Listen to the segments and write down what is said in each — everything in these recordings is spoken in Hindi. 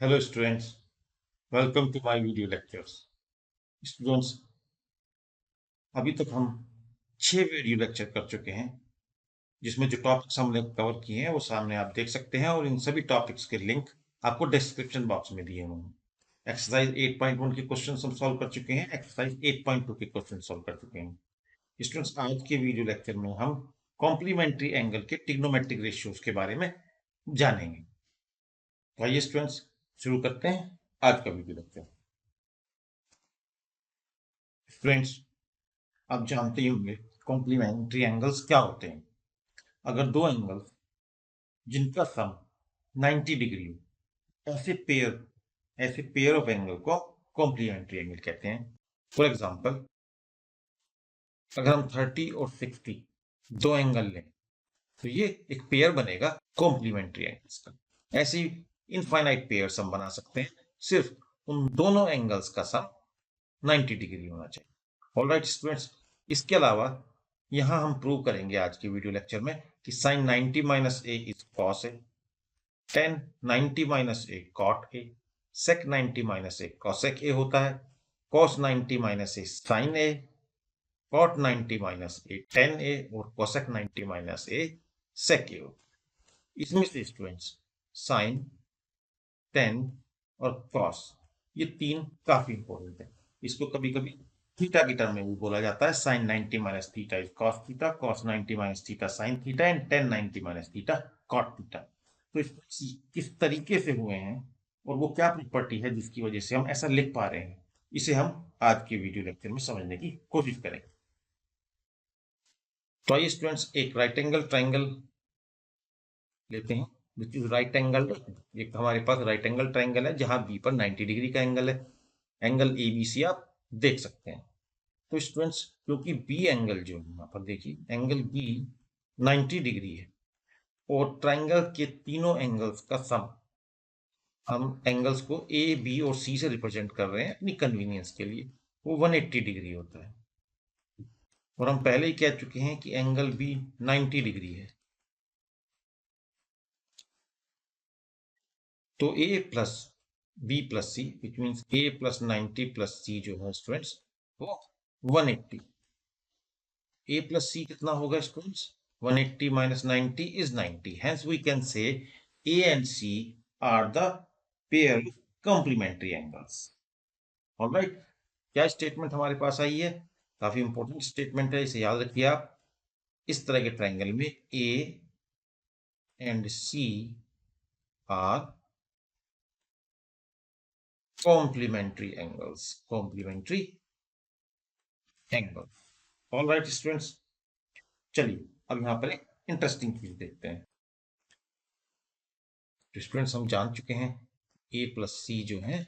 Hello students, welcome to my video lectures. Students, अभी तक हम 6 वीडियो लेक्चर कर चुके हैं, जिसमें जो टॉपिक्स हमने कवर किए हैं वो सामने आप देख सकते हैं, और इन सभी टॉपिक्स के लिंक आपको डिस्क्रिप्शन बॉक्स में दिए हुए हैं। एक्सरसाइज 8.1 के क्वेश्चन हम सॉल्व कर चुके हैं, एक्सरसाइज 8.2 के क्वेश्चन सॉल्व कर चुके हैं। स्टूडेंट्स, आज के वीडियो लेक्चर में हम कॉम्प्लीमेंट्री एंगल के ट्रिग्नोमेट्रिक रेशियोज के बारे में जानेंगे। तो आइए स्टूडेंट्स, शुरू करते हैं आज का वीडियो लेक्चर। फ्रेंड्स, आप जानते ही होंगे कॉम्प्लीमेंट्री एंगल्स क्या होते हैं। अगर दो एंगल्स जिनका सम 90 डिग्री हो, ऐसे पेयर ऑफ एंगल को कॉम्प्लीमेंट्री एंगल कहते हैं। फॉर एग्जांपल, अगर हम 30 और 60 दो एंगल लें तो ये एक पेयर बनेगा कॉम्प्लीमेंट्री एंगल्स का। ऐसी इनफाइनाइट पेयर्स हम बना सकते हैं, सिर्फ उन दोनों एंगल्स का सम 90 डिग्री होना चाहिए। ऑलराइट स्टूडेंट्स, इसके अलावा यहां हम प्रूव करेंगे आज की वीडियो लेक्चर में कि sine 90 minus A is cos A, tan 90 minus A cot A, sec 90 minus A cosec A होता है, cos 90 minus A sine A, cot 90 minus A tan A और कोसेक 90 माइनस ए सेक ए होता है। इसमें से स्टूडेंट्स साइन, टेन और कॉस, ये तीन काफी इंपॉर्टेंट है। इसको कभी कभी थीटा की टर्म में भी बोला जाता है। Sine 90 minus theta is cos theta, cos 90 minus theta sine theta and tan 90 minus theta cot theta. तो किस तरीके से हुए हैं और वो क्या प्रॉपर्टी है जिसकी वजह से हम ऐसा लिख पा रहे हैं, इसे हम आज के वीडियो लेक्चर में समझने की कोशिश करेंगे। तो आइए स्टूडेंट्स, एक राइट एंगल ट्राइंगल लेते हैं विच इज राइट एंगल। एक हमारे पास राइट एंगल ट्राइंगल है जहां बी पर 90 डिग्री का एंगल है। एंगल ए बी सी आप देख सकते हैं। तो स्टूडेंट्स, क्योंकि बी एंगल जो है यहाँ पर देखिए, एंगल बी 90 डिग्री है और ट्राइंगल के तीनों एंगल्स का सम, हम एंगल्स को ए बी और सी से रिप्रेजेंट कर रहे हैं अपनी कन्वीनियंस के लिए, वो 180 डिग्री होता है। और हम पहले ही कह चुके हैं कि एंगल बी 90 डिग्री है। तो A plus B plus C which means A plus 90 plus C जो है स्टूडेंट्स, वो 180। ए प्लस सी कितना होगा students? 180 minus 90 is 90. Hence we can say A and C are the pair of complementary angles. All right. क्या स्टेटमेंट हमारे पास आई है? काफी इंपॉर्टेंट स्टेटमेंट है, इसे याद रखिए आप। इस तरह के ट्रायंगल में A and C are complementary angles. Complementary angles. All right students, चलिए अब यहाँ पर एक इंटरेस्टिंग चीज देखते हैं। तो स्टूडेंट्स, हम जान चुके हैं ए प्लस सी जो है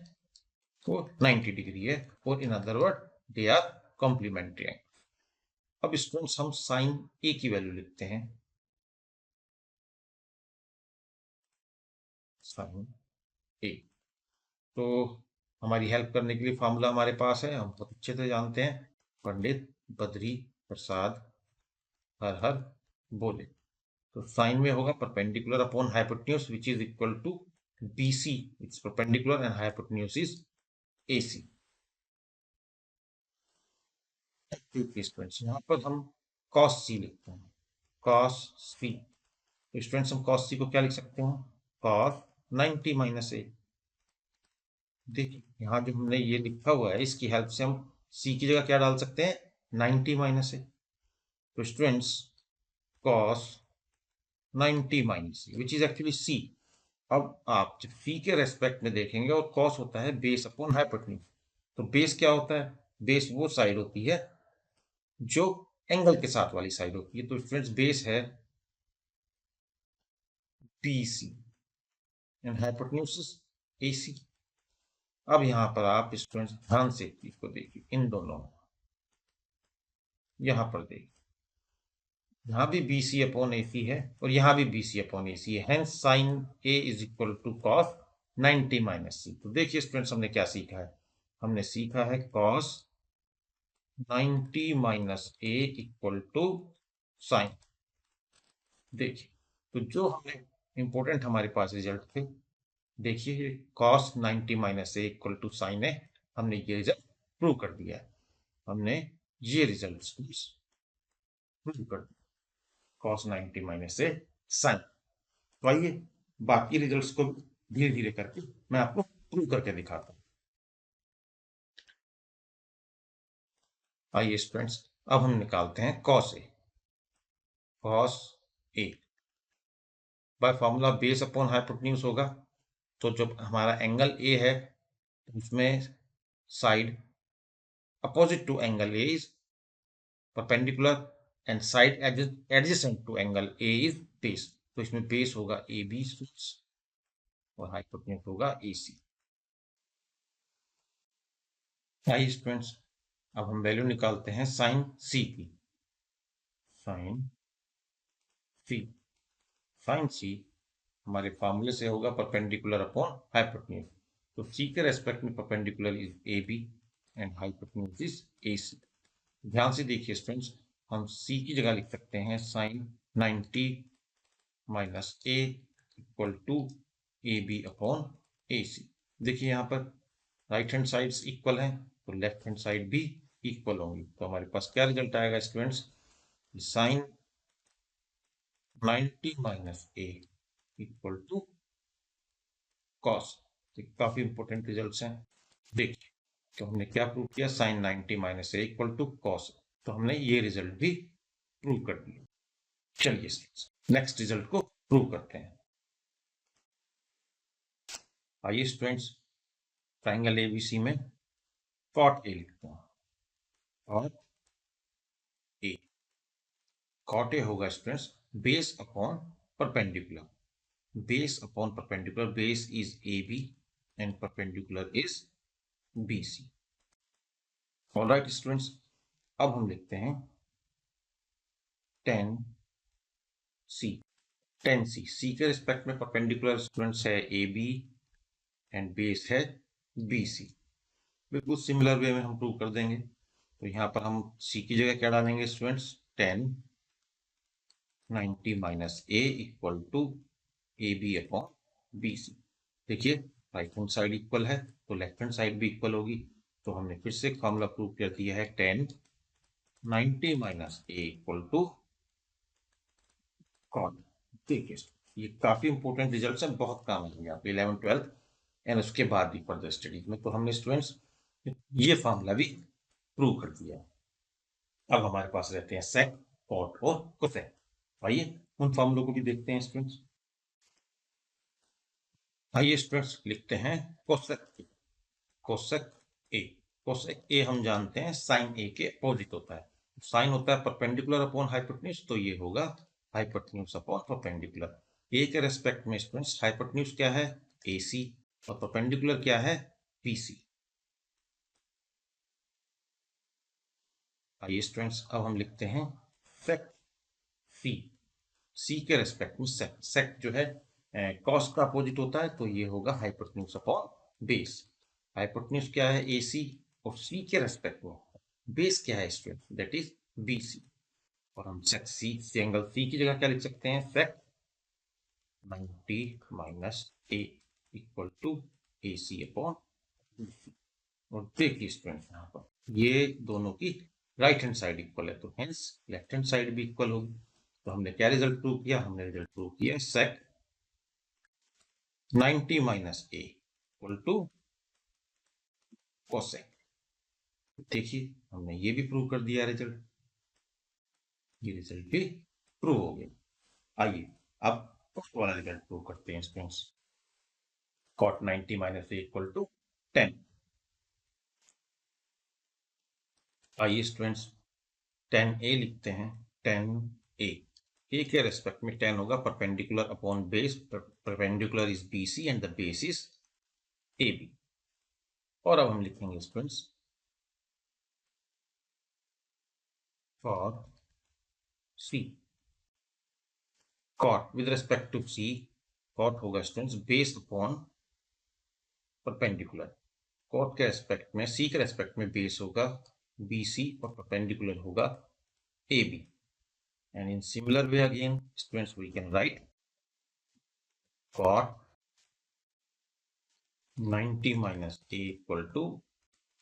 वो 90 डिग्री है, और in other word they are complementary angle. अब स्टूडेंट्स, हम साइन ए की वैल्यू लिखते हैं। साइन ए, तो हमारी हेल्प करने के लिए फॉर्मूला हमारे पास है, हम बहुत अच्छे से जानते हैं। पंडित बद्री प्रसाद हर हर बोले। तो साइन में होगा perpendicular upon hypotenuse which is equal to BC, it's perpendicular and hypotenuse is AC। Students, यहाँ पर हम cos C लिखते हैं, cos C। तो स्टूडेंट्स, हम cos C को क्या लिख सकते हैं? cos 90 माइनस ए। देखिए यहाँ जो हमने ये लिखा हुआ है, इसकी हेल्प से हम C की जगह क्या डाल सकते हैं? 90 माइनस ए। तो students, cos 90 minus A which is actually C। अब आप जब C के रेस्पेक्ट में देखेंगे, और cos होता है बेस अपॉन हाइपोटेन्यूज, तो बेस क्या होता है? बेस वो साइड होती है जो एंगल के साथ वाली साइड होती है। तो स्टूडेंट्स, बेस है BC एंड हाइपोटेन्यूज AC। अब यहां पर आप स्टूडेंट्स ध्यान से चीज को देखिए, इन दोनों यहां पर देखिए, यहां भी BC अपॉन AC है और यहां भी BC अपॉन AC है। Hence sine A is equal to cos 90 minus C। तो देखिए स्टूडेंट्स, हमने क्या सीखा है? हमने सीखा है cos 90 minus A equal to sine. देखिए, तो जो हमें इंपॉर्टेंट हमारे पास रिजल्ट थे देखिए cos 90 minus A equal to sine A, हमने ये रिजल्ट प्रूव कर दिया है। हमने ये रिजल्ट प्रूव कर दिया, cos 90 माइनस ए साइन। तो आइए बाकी रिजल्ट्स को धीरे धीरे करके मैं आपको प्रूव करके दिखाता हूँ। आइए स्टूडेंट्स, अब हम निकालते हैं cos A. cos A by formula base upon hypotenuse होगा। तो जब हमारा एंगल ए है उसमें side opposite to angle A is perpendicular and side adjacent to angle A is base. तो इसमें बेस होगा ए बी और हाइपोटेन्यूज होगा ए सी। आइए स्टूडेंट्स, अब हम वैल्यू निकालते हैं साइन सी की। साइन सी, साइन सी हमारे फार्मूले से होगा परपेंडिकुलर अपॉन हाइपोटेन्यूज। तो सी के रेस्पेक्ट में perpendicular is A B and hypotenuse is A C. ध्यान से देखिए स्टूडेंट्स, हम सी की जगह लिख सकते हैं sine 90 minus A equal to A B upon A C. देखिए यहाँ पर राइट हैंड साइड्स इक्वल हैं तो लेफ्ट हैंड साइड भी इक्वल होंगी। तो हमारे पास क्या रिजल्ट आएगा students, sine 90 minus A equal to cos. काफी इंपॉर्टेंट रिजल्ट्स हैं। देखिए तो हमने क्या प्रूव किया, sine 90 minus A equal to cos. तो हमने ये रिजल्ट भी प्रूव कर दिया। चलिए नेक्स्ट रिजल्ट को प्रूव करते हैं। आइए स्टूडेंट्स, ट्राइंगल एबीसी में कॉट ए लिखते हैं। और ए, कॉट ए होगा students base upon perpendicular. Base upon perpendicular, base is A B and perpendicular is B C. Alright students, अब हम लिखते हैं टेन सी। टेन सी, सी के रिस्पेक्ट में परपेंडिकुलर स्टूडेंट्स है ए बी एंड बेस है बी सी। बिल्कुल सिमिलर वे में हम प्रूव कर देंगे। तो यहाँ पर हम सी की जगह क्या डालेंगे students, 90 minus A equal to A B upon B C. देखिए राइट हैंड साइड इक्वल है तो लेफ्ट हैंड साइड भी इक्वल होगी। तो हमने फिर से फॉर्मूला प्रूव कर दिया है, 90 minus A equal to cot. देखिए ये काफी इंपॉर्टेंट रिजल्ट है, बहुत काम आएंगे आप 11 12 एंड उसके बाद भी फर्दर स्टडीज में। तो हमने स्टूडेंट्स ये फॉर्मूला भी प्रूव कर दिया। अब हमारे पास रहते हैं सेक, कॉट और कोसेक। आइए उन फॉर्मूलों को भी देखते हैं स्टूडेंट्स। आइए स्टूडेंट्स लिखते हैं कोसेक। कोसेक ए, कोसेक ए हम जानते हैं साइन ए के अपोजिट होता है। साइन होता है परपेंडिकुलर अपॉन हाइपोटेन्यूज, तो ये होगा हाइपोटेन्यूज अपॉन परपेंडिकुलर। ए के रेस्पेक्ट में स्टूडेंट्स हाइपोटेन्यूज क्या है, ए सी, और परपेंडिकुलर क्या है, बी सी। आइए स्टूडेंट्स, अब हम लिखते हैं सेक सी। सी के रेस्पेक्ट में सेक, सेक जो है कॉस का अपोजिट होता है, तो ये होगा हाइपोटेन्यूज अपॉन बेस। हाइपोटेन्यूज क्या है, ए सी, और सी के रेस्पेक्ट में बेस क्या है student, that is B C. और हम सेक सी से एंगल सी की जगह क्या लिख सकते हैं, sec 90 minus A equal to A C upon B C. और देखिए स्टूडेंट यहाँ पर ये दोनों की राइट हैंड साइड इक्वल है, तो हेंस लेफ्ट हैंड साइड भी इक्वल होगी। तो हमने क्या रिजल्ट प्रूव किया, हमने रिजल्ट प्रूव किया sec 90 minus A equal to cosec. देखिए हमने ये भी प्रूव कर दिया रिजल्ट, ये रिजल्ट भी प्रूव हो गया। आइए अब फर्स्ट वाला रिजल्ट प्रूव करते हैं students. cot 90 minus A equal to 10। आइए स्टूडेंट्स 10 ए लिखते हैं। 10 ए के रेस्पेक्ट में 10 होगा perpendicular upon base, perpendicular is B C and the base is A B. और अब हम लिखेंगे students for C, cot with respect to c, cot होगा students base upon perpendicular. cot के रेस्पेक्ट में, c के रेस्पेक्ट में बेस होगा bc और परपेंडिकुलर होगा ab। and in similar way again students we can write cot 90 minus A equal to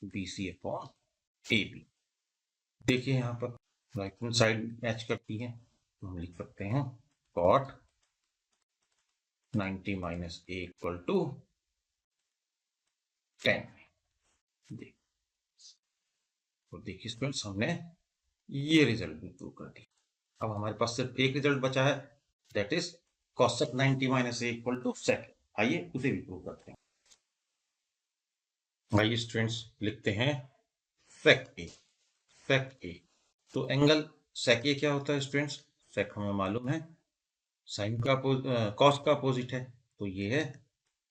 B C upon A B. देखिए यहाँ पर राइट हैंड साइड मैच करती है, तो हम लिख सकते हैं cot 90 minus A equal to 10। तो देखिए स्टूडेंट्स, हमने ये रिजल्ट भी प्रूव कर दिया। अब हमारे पास सिर्फ एक रिजल्ट बचा है, that is cosec 90 minus A equal to sec। आइए उसे भी प्रूव करते हैं। आइए स्टूडेंट्स लिखते हैं sec a। sec a, तो एंगल sec a क्या होता है स्टूडेंट्स? sec हमें मालूम है साइन का कॉस का अपोजिट है, तो ये है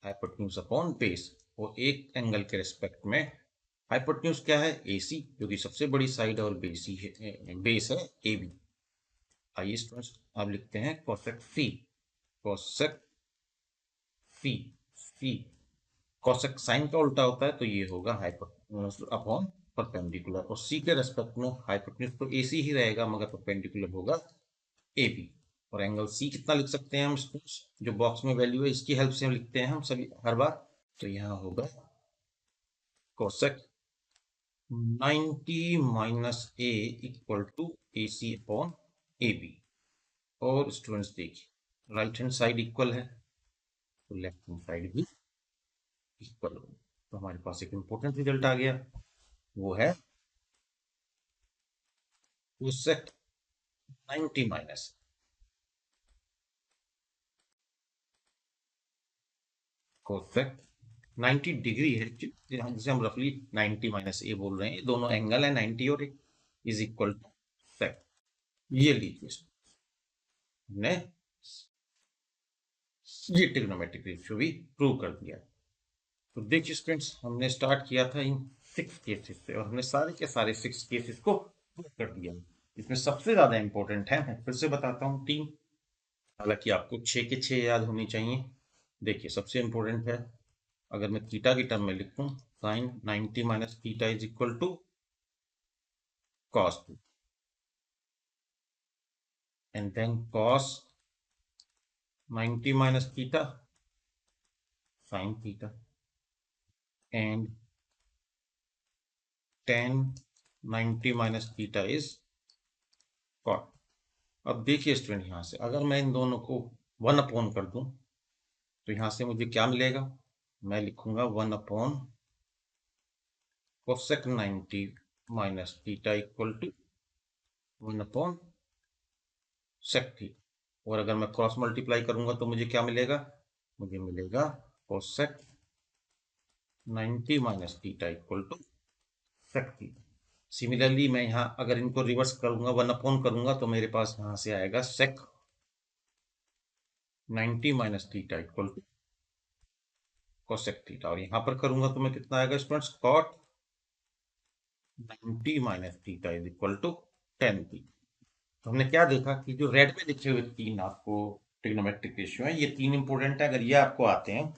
हाइपोटेन्यूज अपॉन बेस। और एक एंगल के रिस्पेक्ट में हाइपोटेन्यूज क्या है? AC, जो कि सबसे बड़ी साइड और बेस है AB। आइए स्टूडेंट्स अब लिखते हैं cosec c। cosec c, c cosec sine का उल्टा होता है, तो ये होगा हाइपोटेन्यूज अपॉन परपेंडिकुलर। और c के रेस्पेक्ट में हाइपोटेन्यूज तो AC ही रहेगा, मगर परपेंडिकुलर होगा AB। और एंगल C कितना लिख सकते हैं हम स्टूडेंट्स? जो बॉक्स में वैल्यू है इसकी हेल्प से हम लिखते हैं हम सभी हर बार। तो यहाँ होगा cosec 90 minus a equal to AC upon AB। और स्टूडेंट्स देखिए राइट हैंड साइड इक्वल है, तो लेफ्ट हैंड साइड भी इक्वल होगी। तो हमारे पास एक इंपॉर्टेंट रिजल्ट आ गया, वो है cosec 90 माइनस cosec 90 डिग्री है, जिसे हम रफली 90 माइनस ए बोल रहे हैं। दोनों एंगल है 90 और एक, इज इक्वल टू sec। ये लीजिए हमने ये ट्रिग्नोमेट्रिक रेशियो भी प्रूव कर दिया। तो देखिए स्टूडेंट्स, हमने स्टार्ट किया था इन 6 केसेस से, और हमने सारे के सारे 6 केसेस को प्रूव कर दिया। इसमें सबसे ज्यादा इंपॉर्टेंट है, मैं फिर से बताता हूँ, 3। हालांकि आपको 6 के 6 याद होनी चाहिए। देखिए सबसे इंपॉर्टेंट है, अगर मैं थीटा की टर्म में लिखूं, sine 90 minus theta is equal to cos 2, and then cos 90 minus theta sine theta, and tan 90 minus theta is cot. अब देखिए स्टूडेंट, यहां से अगर मैं इन दोनों को 1 अपॉन कर दूं, तो यहां से मुझे क्या मिलेगा? मैं लिखूंगा 1 upon cosec 90 minus theta equal to 1 upon sec theta. और अगर मैं क्रॉस मल्टीप्लाई करूंगा तो मुझे क्या मिलेगा? मुझे मिलेगा cosec 90 minus theta equal to sec theta. Similarly मैं यहाँ अगर इनको रिवर्स करूंगा, 1 अपॉन करूंगा, तो मेरे पास यहाँ से आएगा sec 90 minus theta equal to cosec theta. और यहाँ पर करूंगा तो मैं कितना आएगा students? cot 90 minus theta is equal to tan theta. तो हमने क्या देखा कि जो रेड में लिखे हुए 3 आपको ट्रिग्नोमेट्रिक रेशियो है, ये 3 इंपॉर्टेंट है। अगर ये आपको आते हैं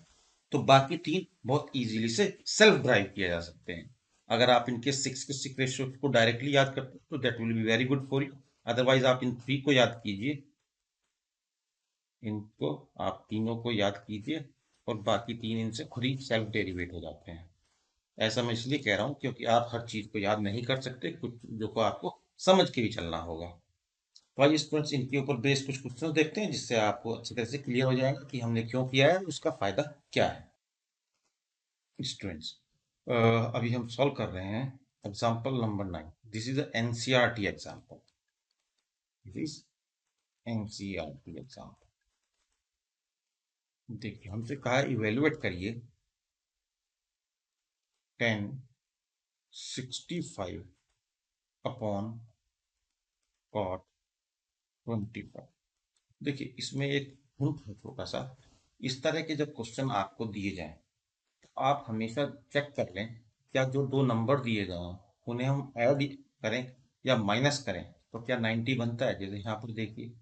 तो बाकी 3 बहुत इजीली से सेल्फ ड्राइव किया जा सकते हैं। अगर आप इनके 6 के 6 रेशियो को डायरेक्टली याद करते हैं तो that will be very good for you. Otherwise आप इन 3 को याद कीजिए, इनको आप तीनों को याद कीजिए, और बाकी 3 इनसे खुद ही सेल्फ डेरिवेट हो जाते हैं। ऐसा मैं इसलिए कह रहा हूँ क्योंकि आप हर चीज को याद नहीं कर सकते, कुछ जो को आपको समझ के भी चलना होगा। तो आइए स्टूडेंट्स, इनके ऊपर बेस्ड कुछ क्वेश्चन देखते हैं, जिससे आपको अच्छी तरह से क्लियर हो जाएगा कि हमने क्यों किया है और उसका फायदा क्या है। स्टूडेंट्स, अभी हम सॉल्व कर रहे हैं example number 9। This is NCERT example. This is NCERT example. देखिए हमसे कहा है इवेलुएट करिए 1065 अपॉन कॉट 25। देखिए इसमें एक हिंट है छोटा सा। इस तरह के जब क्वेश्चन आपको दिए जाएं, तो आप हमेशा चेक कर लें क्या जो दो नंबर दिए गए हैं उन्हें हम ऐड करें या माइनस करें, तो क्या 90 बनता है? जैसे यहाँ पर देखिए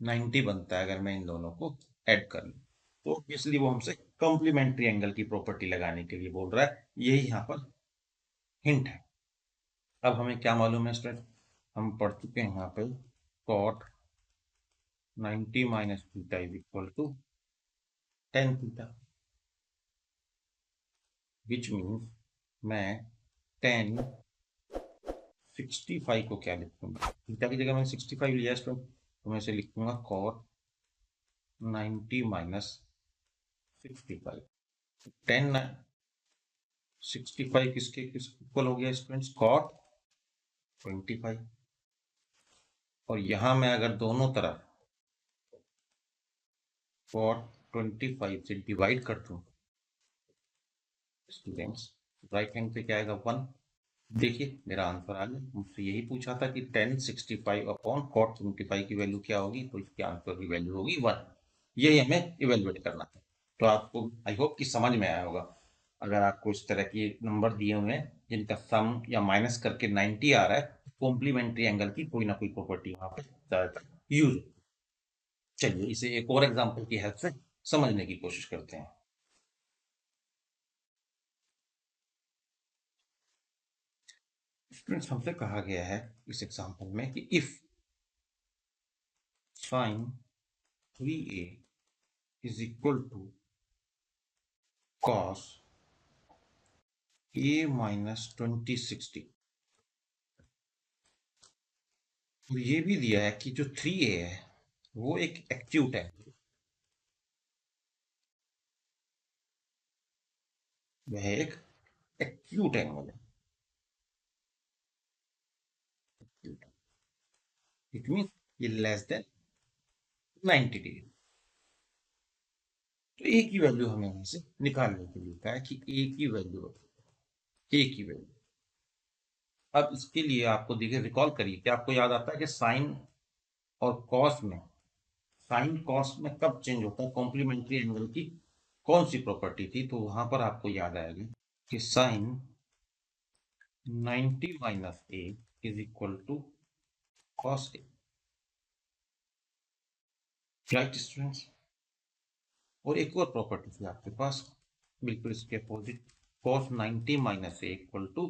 90 बनता है अगर मैं इन दोनों को ऐड कर लूँ। तो इसलिए वो हमसे कॉम्प्लीमेंट्री एंगल की प्रॉपर्टी लगाने के लिए बोल रहा है, यही यहाँ पर हिंट है। अब हमें क्या मालूम है स्टूडेंट? हम पढ़ चुके हैं यहाँ पे cot 90 minus theta is equal to tan theta. Which means मैं 10 65 को क्या लिखूंगा, थीटा की जगह मैंने 65 लिया है, तो मैं इसे लिखूंगा cot 90 माइनस 65। 10 65 किसके इक्वल हो गया स्टूडेंट्स, cot 25। और यहां मैं अगर दोनों तरफ cot 25 से डिवाइड कर दूं स्टूडेंट्स, राइट हैंड पे क्या आएगा 1। देखिए मेरा आंसर आ गया, मुझसे यही पूछा था कि 1065 अपॉन cot 25 की वैल्यू क्या होगी, तो इसके आंसर की वैल्यू होगी 1। यही हमें इवेलुएट करना है। तो आपको आई होप कि समझ में आया होगा। अगर आपको इस तरह के नंबर दिए हुए हैं जिनका सम या माइनस करके 90 आ रहा है, कॉम्प्लीमेंट्री एंगल की कोई ना कोई प्रॉपर्टी वहां पर ज्यादातर यूज। चलिए इसे एक और एग्जांपल की हेल्प से समझने की कोशिश करते हैं। स्टूडेंट्स हमसे कहा गया है इस एग्जांपल में कि if sin 3a is equal to cos a minus 2060, और ये भी दिया है कि जो 3a है वो एक एक्यूट है, वह एक एक्यूट एंगल है। इट मीन ये लेस देन 90 डिग्री। तो ए की वैल्यू हमें यहां से निकालने के लिए कहा है कि ए की वैल्यू। अब इसके लिए आपको देखिए रिकॉल करिए कि आपको याद आता है कि साइन और कॉस में, साइन कॉस में कब चेंज होता है, कॉम्प्लीमेंट्री एंगल की कौन सी प्रॉपर्टी थी, तो वहां पर आपको याद आएगा कि sine 90 minus A is equal to cos A, right students. और एक और प्रॉपर्टी थी आपके पास बिल्कुल इसके opposite, cos 90 minus A equal to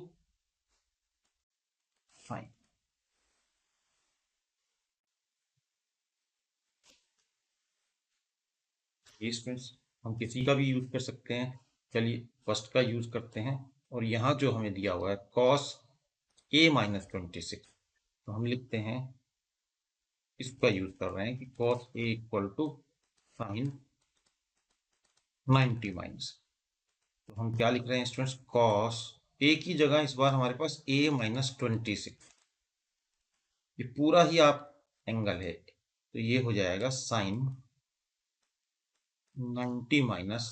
sine. ये स्टूडेंट्स हम किसी का भी यूज कर सकते हैं। चलिए फर्स्ट का यूज करते हैं, और यहाँ जो हमें दिया हुआ है cos a माइनस 26, तो हम लिखते हैं, इसका यूज कर रहे हैं कि cos a equal to sine 90 minus, तो हम क्या लिख रहे हैं स्टूडेंट्स, cos a की जगह इस बार हमारे पास a माइनस 26, ये पूरा ही आप एंगल है, तो ये हो जाएगा साइन 90 माइनस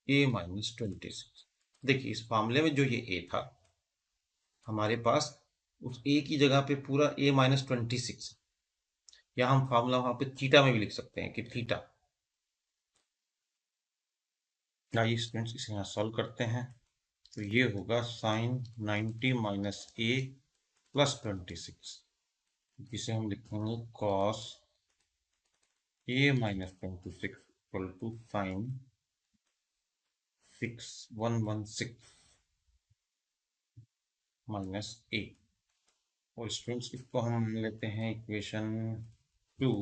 a माइनस 26। देखिए इस मामले में जो ये a था हमारे पास, उस a की जगह पे पूरा a माइनस 26, या हम फॉर्मूला वहां पे थीटा में भी लिख सकते हैं कि थीटा। आइए स्टूडेंट्स इसे यहाँ सॉल्व करते हैं, तो ये होगा साइन 90 माइनस a प्लस 26, जिसे हम लिखेंगे cos a minus 26 equal to sine 6116 minus a। और स्टूडेंट्स इसको हम मान लेते हैं इक्वेशन 2,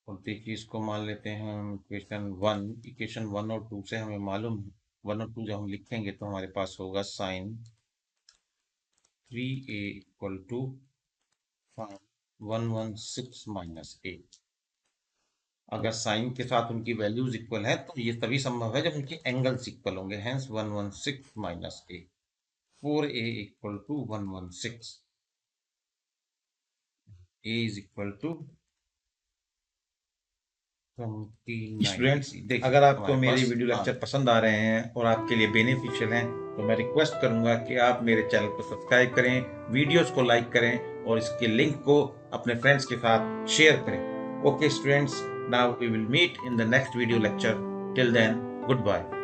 और देखिए इसको मान लेते हैं हम इक्वेशन 1। इक्वेशन 1 और 2 से हमें मालूम है, 1 और 2 जब हम लिखेंगे तो हमारे पास होगा sine 3a equal to 116 minus a। अगर साइन के साथ उनकी वैल्यूज इक्वल है तो ये तभी संभव है जब उनके एंगल्स इक्वल होंगे, hence 116 minus a। 4a equal to 116, a is equal to 29। Students अगर आपको मेरे वीडियो लेक्चर पसंद आ रहे हैं और आपके लिए बेनिफिशियल हैं, तो मैं रिक्वेस्ट करूंगा कि आप मेरे चैनल को सब्सक्राइब करें, वीडियोस को लाइक करें और इसके लिंक को अपने फ्रेंड्स के साथ शेयर करें। Okay students, now we will meet in the next video lecture. Till then, good bye.